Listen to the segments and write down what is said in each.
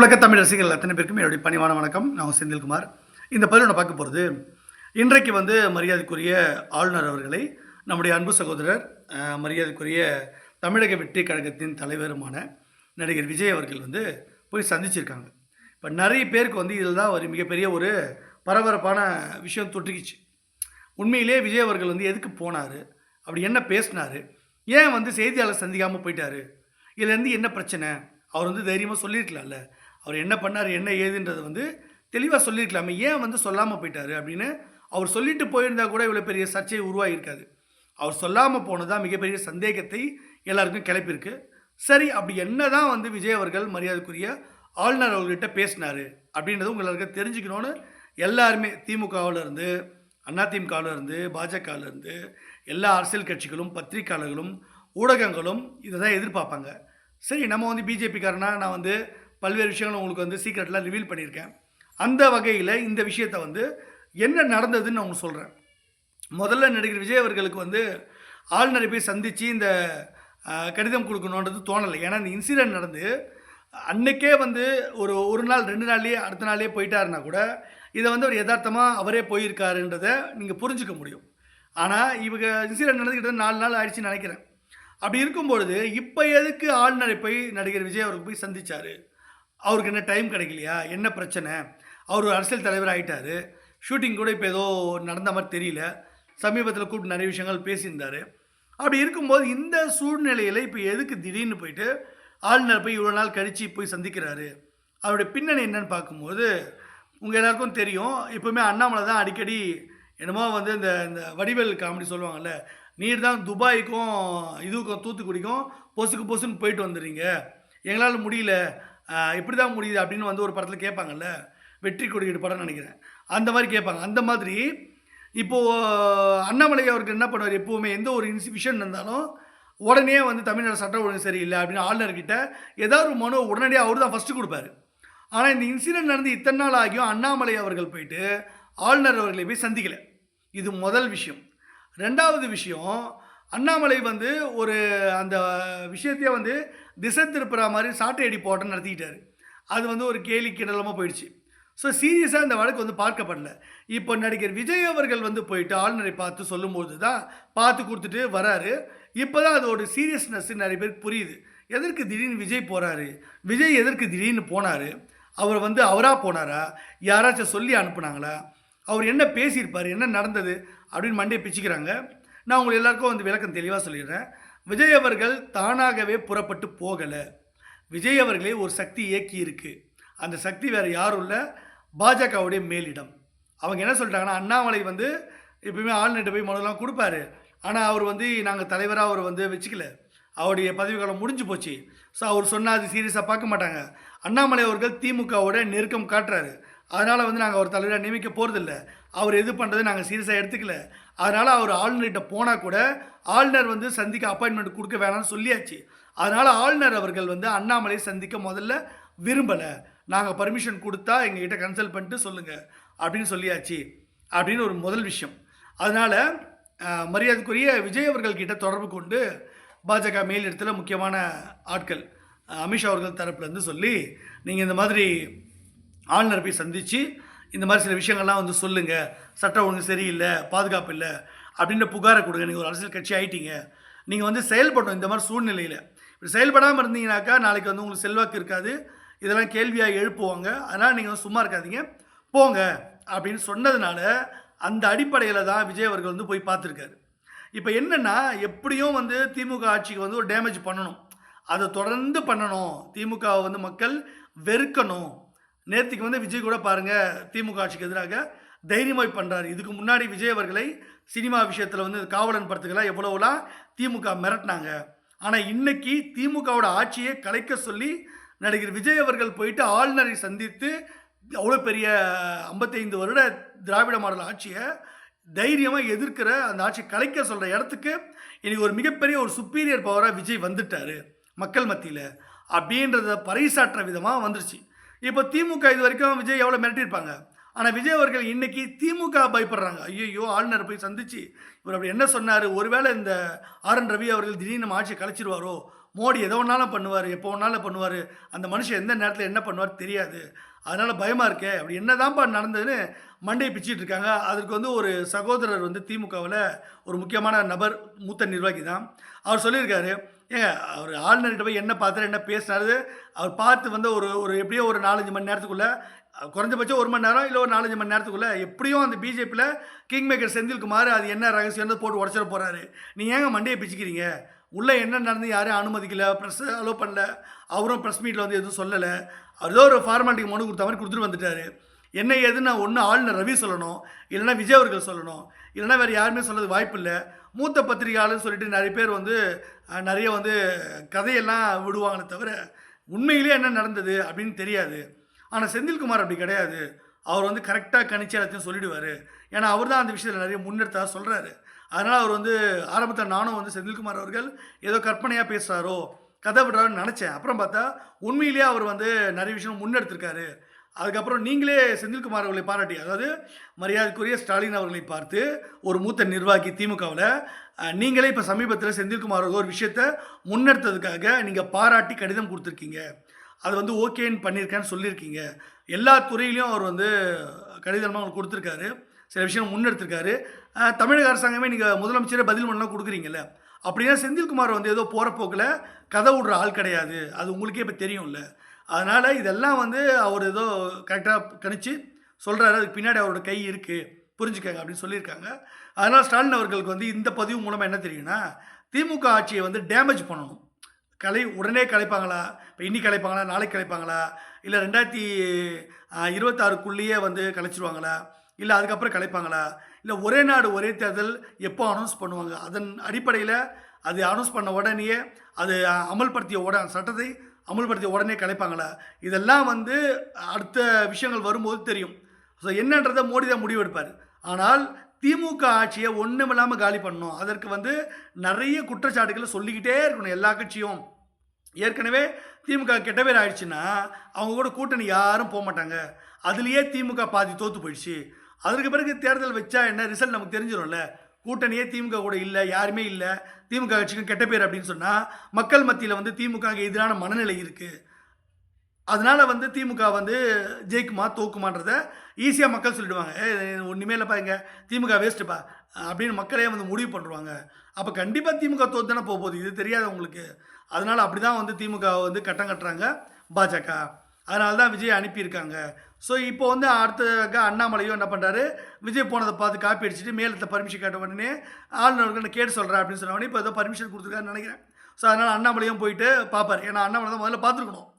உலக தமிழ் ரசிகர்கள் அத்தனை பேருக்கும் என்னுடைய பணிவான வணக்கம். நான் செந்தில்குமார். இந்த பதிவு நான் பார்க்க போகிறது, இன்றைக்கு மரியாதைக்குரிய ஆளுநர் அவர்களை நம்முடைய அன்பு சகோதரர் மரியாதைக்குரிய தமிழக வெற்றி கழகத்தின் தலைவருமான நடிகர் விஜய் அவர்கள் போய் சந்திச்சிருக்காங்க. இப்போ நிறைய பேருக்கு இதில் தான் ஒரு மிகப்பெரிய ஒரு பரபரப்பான விஷயம் தொற்றுக்கிச்சு. உண்மையிலே விஜய் அவர்கள் எதுக்கு போனார், அப்படி என்ன பேசினார், ஏன் செய்தியாளர் சந்திக்காமல் போயிட்டார், இதுலேருந்து என்ன பிரச்சனை, அவர் தைரியமாக சொல்லியிருக்கலாம்ல, அவர் என்ன பண்ணார் என்ன ஏதுன்றது தெளிவாக சொல்லியிருக்கலாமே, ஏன் சொல்லாமல் போயிட்டார் அப்படின்னு. அவர் சொல்லிட்டு போயிருந்தால் கூட இவ்வளோ பெரிய சர்ச்சை உருவாகியிருக்காது. அவர் சொல்லாமல் போனதான் மிகப்பெரிய சந்தேகத்தை எல்லாருக்கும் கிளப்பியிருக்கு. சரி, அப்படி என்ன தான் விஜய் அவர்கள் மரியாதைக்குரிய ஆளுநர் அவர்கிட்ட பேசினார் அப்படின்றது உங்களுக்கு தெரிஞ்சுக்கணுன்னு எல்லாருமே திமுகவிலேருந்து, அதிமுகவிலேருந்து, பாஜகவிலேருந்து எல்லா அரசியல் கட்சிகளும், பத்திரிகையாளர்களும், ஊடகங்களும் இதை தான் எதிர்பார்ப்பாங்க. சரி, நம்ம பிஜேபிக்காரனா நான் பல்வேறு விஷயங்கள் உங்களுக்கு சீக்ரெட்லாம் ரிவீல் பண்ணியிருக்கேன். அந்த வகையில் இந்த விஷயத்தை என்ன நடந்ததுன்னு நான் உங்களுக்கு சொல்கிறேன். முதல்ல நடிகர் விஜய் அவர்களுக்கு ஆளுநரை போய் சந்தித்து இந்த கடிதம் கொடுக்கணுன்றது தோணலை. ஏன்னா இந்த இன்சிடென்ட் நடந்து அன்றைக்கே ஒரு நாள் 2 நாள்லேயே அடுத்த நாளே போயிட்டாருன்னா கூட இதை அவர் யதார்த்தமாக அவரே போயிருக்காருன்றதை நீங்கள் புரிஞ்சுக்க முடியும். ஆனால் இவங்க இன்சிடென்ட் நடந்துக்கிட்ட 4 நாள் ஆயிடுச்சுன்னு நினைக்கிறேன். அப்படி இருக்கும்பொழுது இப்போ எதுக்கு ஆளுநரை போய் நடிகர் விஜய் அவருக்கு போய் சந்தித்தார், அவருக்கு என்ன டைம் கிடைக்கலையா, என்ன பிரச்சனை, அவர் ஒரு அரசியல் தலைவர் ஆகிட்டார், ஷூட்டிங் கூட இப்போ ஏதோ நடந்த மாதிரி தெரியல, சமீபத்தில் கூப்பிட்டு நிறைய விஷயங்கள் பேசியிருந்தார். அப்படி இருக்கும்போது இந்த சூழ்நிலையில் இப்போ எதுக்கு திடீர்னு போயிட்டு ஆளுநர் போய் இவ்வளோ நாள் கழித்து போய் சந்திக்கிறாரு, அவருடைய பின்னணி என்னன்னு பார்க்கும்போது உங்கள் எல்லாருக்கும் தெரியும். எப்போவுமே அண்ணாமலை தான் அடிக்கடி என்னமோ இந்த இந்த வடிவேல் காமெடி சொல்லுவாங்கள்ல, நீர் தான் துபாய்க்கும் இதுக்கும் தூத்துக்குடிக்கும் பொசுன்னு போயிட்டு வந்துடுறீங்க, எங்களால் முடியல, எப்படி தான் முடியுது அப்படின்னு ஒரு படத்தில் கேட்பாங்கல்ல, வெற்றி கொடிக்கிட்டு படம் நினைக்கிறேன், அந்த மாதிரி கேட்பாங்க. அந்த மாதிரி இப்போது அண்ணாமலை அவருக்கு என்ன பண்ணுவார், எப்போவுமே எந்த ஒரு விஷயம் இருந்தாலும் உடனே தமிழ்நாடு சட்டம் ஒழுங்கு சரியில்லை அப்படின்னு ஆளுநர்கிட்ட ஏதாவது ஒரு மனு உடனடியாக அவர் தான் ஃபஸ்ட்டு கொடுப்பாரு. ஆனால் இந்த இன்சிடென்ட் நடந்து இத்தனை நாள் ஆகியும் அண்ணாமலை அவர்கள் போயிட்டு ஆளுநர் அவர்களை போய் சந்திக்கலை. இது முதல் விஷயம். ரெண்டாவது விஷயம், அண்ணாமலை ஒரு அந்த விஷயத்தையே திசை திருப்புற மாதிரி சாட்டை அடி போட்டம் நடத்திக்கிட்டார். அது ஒரு கேலி கிடலமாக போயிடுச்சு. ஸோ சீரியஸாக இந்த வழக்கு பார்க்கப்படல. இப்போ நடிகர் விஜய் அவர்கள் போயிட்டு ஆளுநரை பார்த்து சொல்லும்போது தான் பார்த்து கொடுத்துட்டு வராரு. இப்போ தான் அதோட சீரியஸ்னஸ் நிறைய பேருக்கு புரியுது. எதற்கு திடீர்னு விஜய் போகிறாரு, விஜய் எதற்கு திடீர்னு போனார், அவர் அவராக போனாரா, யாராச்சும் சொல்லி அனுப்புனாங்களா, அவர் என்ன பேசியிருப்பார், என்ன நடந்தது அப்படின்னு மண்டையை பிச்சுக்கிறாங்க. நான் உங்களுக்கு எல்லாருக்கும் விளக்கம் தெளிவாக சொல்லிடுறேன். விஜய் அவர்கள் தானாகவே புறப்பட்டு போகலை. விஜய் அவர்களே ஒரு சக்தி இயக்கி இருக்குது. அந்த சக்தி வேறு யாரும் இல்லை, பாஜகவுடைய மேலிடம். அவங்க என்ன சொல்லிட்டாங்கன்னா, அண்ணாமலை எப்பவுமே ஆளுநர்கிட்ட போய் மனுலாம் கொடுப்பாரு, ஆனால் அவர் நாங்கள் தலைவராக அவர் வச்சுக்கல, அவருடைய பதவிக்காலம் முடிஞ்சு போச்சு. ஸோ அவர் சொன்னால் அது சீரியஸாக பார்க்க மாட்டாங்க. அண்ணாமலை அவர்கள் திமுகவோட நெருக்கம் காட்டுறாரு, அதனால் நாங்கள் அவர் தலைவராக நியமிக்க போகிறதில்ல, அவர் எது பண்ணுறது நாங்கள் சீரியஸாக எடுத்துக்கல, அதனால் அவர் ஆளுநர்கிட்ட போனால் கூட ஆளுநர் சந்திக்க அப்பாயின்மெண்ட் கொடுக்க வேணாம்னு சொல்லியாச்சு. அதனால் ஆளுநர் அவர்கள் அண்ணாமலை சந்திக்க முதல்ல விரும்பலை, நாங்கள் பர்மிஷன் கொடுத்தா எங்ககிட்ட கன்சல்ட் பண்ணிட்டு சொல்லுங்கள் அப்படின்னு சொல்லியாச்சு அப்படின்னு ஒரு முதல் விஷயம். அதனால் மரியாதைக்குரிய விஜய் அவர்கள்கிட்ட தொடர்பு கொண்டு பாஜக மேலிடத்தில் முக்கியமான ஆட்கள் அமித்ஷா அவர்கள் தரப்புலேருந்து சொல்லி, நீங்கள் இந்த மாதிரி ஆளுநர் போய் சந்தித்து இந்த மாதிரி சில விஷயங்கள்லாம் சொல்லுங்கள், சட்டம் ஒழுங்கு சரியில்லை, பாதுகாப்பு இல்லை அப்படின்ற புகாரை கொடுங்க, நீங்கள் ஒரு அரசியல் கட்சி ஆகிட்டீங்க, நீங்கள் செயல்படணும். இந்த மாதிரி சூழ்நிலையில் இப்படி செயல்படாமல் இருந்தீங்கன்னாக்கா நாளைக்கு உங்களுக்கு செல்வாக்கு இருக்காது, இதெல்லாம் கேள்வியாக எழுப்புவாங்க, அதனால் நீங்கள் சும்மா இருக்காதீங்க, போங்க அப்படின்னு சொன்னதுனால அந்த அடிப்படையில் தான் விஜய் அவர்கள் போய் பார்த்துருக்காரு. இப்போ என்னென்னா, எப்படியும் திமுக ஆட்சிக்கு ஒரு டேமேஜ் பண்ணணும், அதை தொடர்ந்து பண்ணணும், திமுகவை மக்கள் வெறுக்கணும். நேற்றுக்கு விஜய் கூட பாருங்கள், திமுக ஆட்சிக்கு எதிராக தைரியமாய் பண்ணுறாரு. இதுக்கு முன்னாடி விஜய் அவர்களை சினிமா விஷயத்தில் காவலன் படத்துக்கெல்லாம் எவ்வளோலாம் திமுக மிரட்டினாங்க. ஆனால் இன்றைக்கி திமுகவோட ஆட்சியை கலைக்க சொல்லி நடிகர் விஜய் அவர்கள் போயிட்டு ஆளுநரை சந்தித்து அவ்வளோ பெரிய 55 வருட திராவிட மாடல் ஆட்சியை தைரியமாக எதிர்க்கிற, அந்த ஆட்சியை கலைக்க சொல்கிற இடத்துக்கு இன்றைக்கி ஒரு மிகப்பெரிய ஒரு சுப்பீரியர் பவராக விஜய் வந்துட்டார் மக்கள் மத்தியில் அப்படின்றத பறைசாற்ற விதமாக வந்துருச்சு. இப்போ திமுக இது வரைக்கும் விஜய் எவ்வளோ மிரட்டியிருப்பாங்க, ஆனால் விஜய் அவர்கள் இன்றைக்கி திமுக பயப்படுறாங்க. ஐயோ, ஆளுநர் போய் சந்திச்சு இவர் அப்படி என்ன சொன்னார், ஒருவேளை இந்த RN ரவி அவர்கள் திடீர்னு நம்ம ஆட்சியை கலைச்சிருவாரோ, மோடி எதோ ஒன்றாலும் பண்ணுவார், எப்போ ஒன்றாலும் பண்ணுவார், அந்த மனுஷன் எந்த நேரத்தில் என்ன பண்ணுவார் தெரியாது, அதனால் பயமாக இருக்கே, அப்படி என்ன தான்ப்பா நடந்ததுன்னு மண்டையை பிச்சுட்டு இருக்காங்க. அதற்கு வந்து ஒரு சகோதரர் வந்து திமுகவில் ஒரு முக்கியமான நபர், மூத்த நிர்வாகி தான். அவர் சொல்லியிருக்காரு, ஏங்க அவர் ஆளுநர்கிட்ட போய் என்ன பார்த்தாரு, என்ன பேசினாரு, அவர் பார்த்து வந்து ஒரு ஒரு எப்படியோ ஒரு 4-5 மணி நேரத்துக்குள்ளே, குறைஞ்சபட்சம் 1 மணி நேரம் இல்லை ஒரு 4-5 மணி நேரத்துக்குள்ளே எப்படியும் அந்த பிஜேபியில் கிங் மேக்கர் செந்தில்குமார் அது என்ன ரகசியம்னு போட்டு உடச்சிட போகிறாரு. நீங்கள் ஏங்க மண்டையை பிச்சுக்கிறீங்க? உள்ளே என்ன நடந்து யாரையும் அனுமதிக்கலை, ப்ரெஸ் அலோவ் பண்ணல, அவரும் ப்ரெஸ் மீட்டில் வந்து எதுவும் சொல்லலை. அவர் ஏதோ ஒரு ஃபார்மாலிட்டிக்கு மனு கொடுத்த மாதிரி கொடுத்துட்டு வந்துட்டார். என்ன ஏதுன்னு ஒன்று ஆளுநர் ரவி சொல்லணும், இல்லைனா விஜய் அவர்கள் சொல்லணும், இல்லைனா வேறு யாருமே சொல்கிறது வாய்ப்பு இல்லை. மூத்த பத்திரிகையாளர்னு சொல்லிட்டு நிறைய பேர் வந்து நிறைய வந்து கதையெல்லாம் விடுவாங்களே தவிர உண்மையிலேயே என்ன நடந்தது அப்படின்னு தெரியாது. ஆனால் செந்தில்குமார் அப்படி கிடையாது. அவர் வந்து கரெக்டாக கணிச்சு எல்லாத்தையும் சொல்லிவிடுவார். ஏன்னா அவர் தான் அந்த விஷயத்தில் நிறைய முன்னெடுத்தா சொல்கிறாரு. அதனால் அவர் வந்து ஆரம்பத்தில் நானும் வந்து செந்தில்குமார் அவர்கள் ஏதோ கற்பனையாக பேசுகிறாரோ, கதை விடுறாருன்னு நினச்சேன். அப்புறம் பார்த்தா உண்மையிலேயே அவர் வந்து நிறைய விஷயம் முன்னெடுத்திருக்காரு. அதுக்கப்புறம் நீங்களே செந்தில்குமார் அவர்களை பாராட்டி, அதாவது மரியாதைக்குரிய ஸ்டாலின் அவர்களை பார்த்து ஒரு மூத்த நிர்வாகி திமுகவில் நீங்களே இப்போ சமீபத்தில் செந்தில்குமார் அவர்கள் ஒரு விஷயத்தை முன்னெடுத்ததுக்காக நீங்கள் பாராட்டி கடிதம் கொடுத்துருக்கீங்க. அது வந்து ஓகேன்னு பண்ணியிருக்கேன்னு சொல்லியிருக்கீங்க. எல்லா துறையிலையும் அவர் வந்து கடிதமாக அவர் கொடுத்துருக்காரு, சில விஷயம் முன்னெடுத்திருக்காரு. தமிழக அரசாங்கமே நீங்கள் முதலமைச்சரே பதில் பண்ணலாம் கொடுக்குறீங்கல்ல, அப்படின்னா செந்தில்குமார் வந்து ஏதோ போகிற போக்கில் கதை விடுற ஆள் கிடையாது, அது உங்களுக்கே இப்போ தெரியும்ல. அதனால் இதெல்லாம் வந்து அவர் ஏதோ கரெக்டாக கணிச்சு சொல்கிறாரு, அதுக்கு பின்னாடி அவரோட கை இருக்குது, புரிஞ்சுக்கங்க அப்படின்னு சொல்லியிருக்காங்க. அதனால் ஸ்டாலின் அவர்களுக்கு வந்து இந்த பதிவு மூலமாக என்ன தெரியும்னா, திமுக ஆட்சியை வந்து டேமேஜ் பண்ணணும். உடனே கலைப்பாங்களா, இப்போ இன்னைக்கு கலைப்பாங்களா, நாளைக்கு கலைப்பாங்களா, இல்லை 2026க்குள்ளேயே வந்து கலைச்சிருவாங்களா, இல்லை அதுக்கப்புறம் கலைப்பாங்களா, இல்லை ஒரே நாடு ஒரே தேர்தல் எப்போ அனௌன்ஸ் பண்ணுவாங்க, அதன் அடிப்படையில் அது அனௌன்ஸ் பண்ண உடனேயே அது அமல்படுத்திய சட்டத்தை அமல்படுத்திய உடனே கலைப்பாங்களா, இதெல்லாம் வந்து அடுத்த விஷயங்கள் வரும்போது தெரியும். ஸோ என்னன்றதை மோடி தான் முடிவெடுப்பார். ஆனால் திமுக ஆட்சியை ஒன்றுமில்லாமல் காலி பண்ணணும். அதற்கு வந்து நிறைய குற்றச்சாட்டுகளை சொல்லிக்கிட்டே இருக்கணும் எல்லா கட்சியும். ஏற்கனவே திமுக கெட்ட பேர் ஆயிடுச்சுன்னா அவங்க கூட கூட்டணி யாரும் போக மாட்டாங்க. அதுலேயே திமுக பாதி தோற்று போயிடுச்சு. அதற்கு பிறகு தேர்தல் வச்சா என்ன ரிசல்ட் நமக்கு தெரிஞ்சிடும்ல. கூட்டணியே திமுக கூட இல்லை, யாருமே இல்லை, திமுக கட்சிக்கும் கெட்ட பேர் அப்படின்னு சொன்னால் மக்கள் மத்தியில் வந்து திமுகவுக்கு எதிரான மனநிலை இருக்குது. அதனால் வந்து திமுக வந்து ஜெயிக்குமா தோக்குமான்றத ஈஸியாக மக்கள் சொல்லிடுவாங்க. ஒன்றுமே இல்லைப்பா, இங்கே திமுக வேஸ்ட்டுப்பா அப்படின்னு மக்களே வந்து முடிவு பண்ணுவாங்க. அப்போ கண்டிப்பாக திமுக தோத்து தானே போகுது, இது தெரியாது உங்களுக்கு. அதனால் அப்படி தான் வந்து திமுக வந்து கட்டம் கட்டுறாங்க பாஜக. அதனால தான் விஜய் அனுப்பியிருக்காங்க. ஸோ இப்போ வந்து அடுத்த அண்ணாமலையும் என்ன பண்ணுறாரு, விஜய் போனதை பார்த்து காப்பி அடிச்சுட்டு மேலத்தை பர்மிஷன் கேட்ட உடனே ஆளுநர்கள் நான் கேட்டு சொல்கிறேன் அப்படின்னு சொன்ன உடனே இப்போ ஏதோ பர்மிஷன் கொடுத்துருக்காருன்னு நினைக்கிறேன். ஸோ அதனால் அண்ணாமலையும் போயிட்டு பார்ப்பார். ஏன்னா அண்ணாமலை தான் முதல்ல பார்த்துருக்கணும்.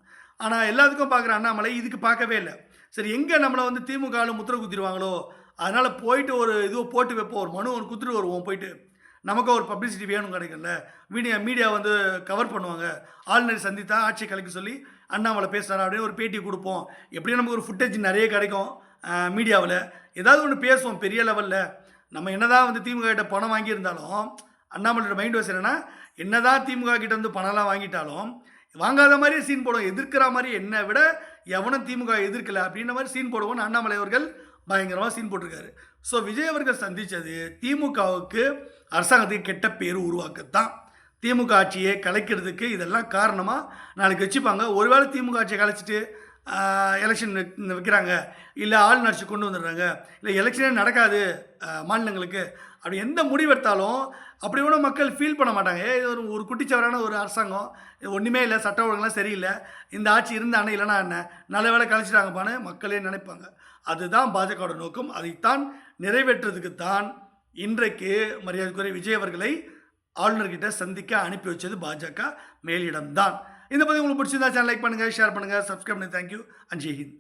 ஆனால் எல்லாத்துக்கும் பார்க்குற அண்ணாமலை இதுக்கு பார்க்கவே இல்லை. சரி, எங்கே நம்மளை வந்து திமுகவில் முத்திரை குத்திடுவாங்களோ, அதனால் போயிட்டு ஒரு இதுவை போட்டு வைப்போம், ஒரு மனு ஒன்று குத்துட்டு வருவோம், போயிட்டு நமக்கு ஒரு பப்ளிசிட்டி வேணும் கிடைக்கும்ல. மீடியா வந்து கவர் பண்ணுவாங்க. ஆளுநரை சந்தித்தா ஆட்சியை கலைக்க சொல்லி அண்ணாமலை பேசுகிறாரு அப்படின்னு ஒரு பேட்டி கொடுப்போம். எப்படியும் நமக்கு ஒரு ஃபுட்டேஜ் நிறைய கிடைக்கும் மீடியாவில். ஏதாவது ஒன்று பேசுவோம் பெரிய லெவலில். நம்ம என்ன தான் வந்து திமுக கிட்ட பணம் வாங்கியிருந்தாலும் அண்ணாமலையோட மைண்ட் வாஷ் என்னென்னா, என்ன தான் திமுக கிட்ட வந்து பணம்லாம் வாங்கிட்டாலும் வாங்காத மாதிரியே சீன் போடுவோம், எதிர்க்கிற மாதிரி. என்னை விட எவனும் திமுக எதிர்க்கலை அப்படின்ற மாதிரி சீன் போடுவோன்னு அண்ணாமலை அவர்கள் பயங்கரமாக சீன் போட்டிருக்காரு. ஸோ விஜய் அவர்கள் சந்தித்தது திமுகவுக்கு அரசாங்கத்துக்கு கெட்ட பேர் உருவாக்கத்தான். திமுக ஆட்சியை கலைக்கிறதுக்கு இதெல்லாம் காரணமாக நாளைக்கு வச்சுப்பாங்க. ஒருவேளை திமுக ஆட்சியை கலைச்சிட்டு எலெக்ஷன் வைக்கிறாங்க, இல்லை ஆளுநர்ச்சி கொண்டு வந்துடுறாங்க, இல்லை எலெக்ஷனே நடக்காது மாநிலங்களுக்கு, அப்படி எந்த முடிவெடுத்தாலும் அப்படி கூட மக்கள் ஃபீல் பண்ண மாட்டாங்க. இது ஒரு குட்டிச்சவரான ஒரு அரசாங்கம், ஒன்றுமே இல்லை, சட்ட ஒழுங்கெல்லாம் சரியில்லை, இந்த ஆட்சி இருந்தானே இல்லைனா என்ன, நல்ல வேலை கழிச்சிட்டாங்கப்பான்னு மக்களே நினைப்பாங்க. அதுதான் பாஜகவோட நோக்கம். அதைத்தான் நிறைவேற்றுறதுக்கு தான் இன்றைக்கு மரியாதைக்குரிய விஜய் அவர்களை ஆளுநர்கிட்ட சந்திக்க அனுப்பி வச்சது பாஜக மேலிடம்தான். இந்த பதிவு உங்களுக்கு பிடிச்சிருந்தா சேனல் லைக் பண்ணுங்கள், ஷேர் பண்ணுங்கள், சப்ஸ்கிரைப் பண்ணுங்கள். Thank you and Jai Hind.